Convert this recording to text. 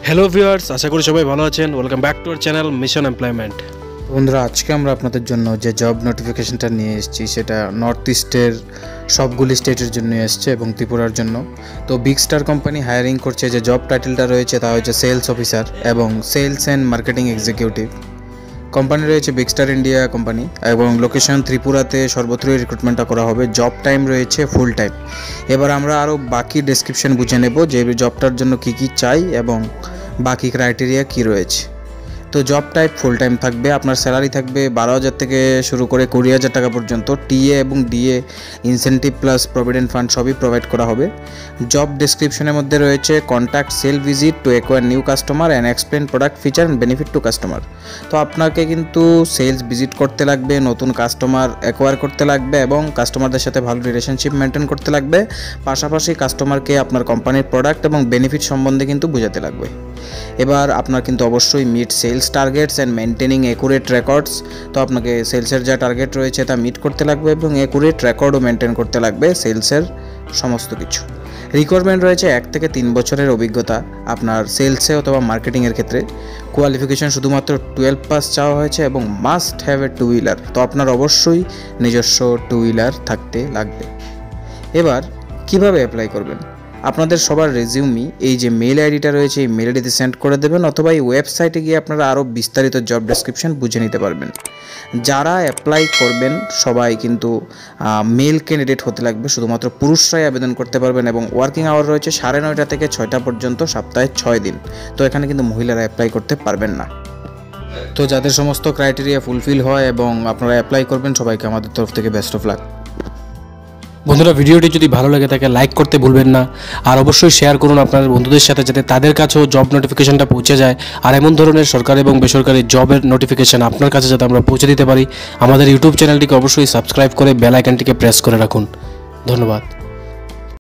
Hello viewers, আশা করি সবাই ভালো আছেন। Welcome back to our channel mission employment. বন্ধুরা, আজকে আমরা আপনাদের জন্য যে জব নোটিফিকেশনটা নিয়ে এসেছি সেটা নর্থ ইস্টের সবগুলি স্টেটের জন্য এসছে এবং ত্রিপুরার জন্য। তো বিগ স্টার কোম্পানি হায়ারিং করছে। যে জব টাইটেলটা রয়েছে তা হচ্ছে সেলস অফিসার এবং sales and marketing executive. Company রয়েছে বিগ স্টার ইন্ডিয়া কোম্পানি এবং লোকেশন ত্রিপুরাতে সর্বত্রই রিক্রুটমেন্টটা করা হবে। জব টাইম রয়েছে ফুল টাইম। এবার আমরা আরও বাকি ডেসক্রিপশন বুঝে নেব যে জবটার জন্য কী কী চাই এবং বাকি ক্রাইটেরিয়া কী রয়েছে। তো জব টাইপ ফুল টাইম থাকবে। আপনার স্যালারি থাকবে 12,000 থেকে শুরু করে 20,000 টাকা পর্যন্ত। টিএ এবং DA incentive plus provident fund সবই প্রোভাইড করা হবে। জব ডেসক্রিপশনের মধ্যে রয়েছে contact sell visit to acquire new customer and explain product feature and benefit to customer. তো আপনাকে কিন্তু সেলস ভিজিট করতে লাগবে, নতুন কাস্টমার অ্যাকোয়ার করতে লাগবে এবং কাস্টমারদের সাথে ভালো রিলেশনশিপ মেনটেন করতে লাগবে। পাশাপাশি কাস্টমারকে আপনার কোম্পানির প্রোডাক্ট এবং বেনিফিট সম্বন্ধে কিন্তু বোঝাতে লাগবে। এবার আপনার কিন্তু অবশ্যই meet sales targets and maintaining accurate records. তো আপনাকে সেলসের যা টার্গেট রয়েছে তা মিট করতে লাগবে এবং অ্যাকুরেট রেকর্ডও মেনটেন করতে লাগবে সেলসের সমস্ত কিছু। রিকোয়ারমেন্ট রয়েছে 1 থেকে 3 বছরের অভিজ্ঞতা আপনার সেলসে অথবা মার্কেটিংয়ের ক্ষেত্রে। কোয়ালিফিকেশন শুধুমাত্র 12 পাস চাওয়া হয়েছে এবং মাস্ট হ্যাভ এ 2 হুইলার। তো আপনার অবশ্যই নিজস্ব 2 হুইলার থাকতে লাগবে। এবার কিভাবে অ্যাপ্লাই করবেন? আপনাদের সবার রেজিউমি এই যে মেল আইডিটা রয়েছে এই মেল আইডিতে সেন্ড করে দেবেন অথবা এই ওয়েবসাইটে গিয়ে আপনারা আরও বিস্তারিত জব ডেসক্রিপশন বুঝে নিতে পারবেন। যারা অ্যাপ্লাই করবেন সবাই কিন্তু মেল ক্যান্ডিডেট হতে লাগবে। শুধুমাত্র পুরুষরাই আবেদন করতে পারবেন এবং ওয়ার্কিং আওয়ার রয়েছে 9:30 থেকে 6টা পর্যন্ত, সপ্তাহে 6 দিন। তো এখানে কিন্তু মহিলারা অ্যাপ্লাই করতে পারবেন না। তো যাদের সমস্ত ক্রাইটেরিয়া ফুলফিল হয় এবং আপনারা অ্যাপ্লাই করবেন, সবাইকে আমাদের তরফ থেকে বেস্ট অফ লাক। বন্ধুরা, ভিডিওটি যদি ভালো লাগে থাকে লাইক করতে ভুলবেন না, আর অবশ্যই শেয়ার করুন আপনাদের বন্ধুদের সাথে যাতে তাদের কাছেও জব নোটিফিকেশনটা পৌঁছে যায়। আর এমন ধরনের সরকারি এবং বেসরকারি জবের নোটিফিকেশন আপনার কাছে যাতে আমরা পৌঁছে দিতে পারি, আমাদের ইউটিউব চ্যানেলটিকে অবশ্যই সাবস্ক্রাইব করে বেল আইকনটিকে প্রেস করে রাখুন। ধন্যবাদ।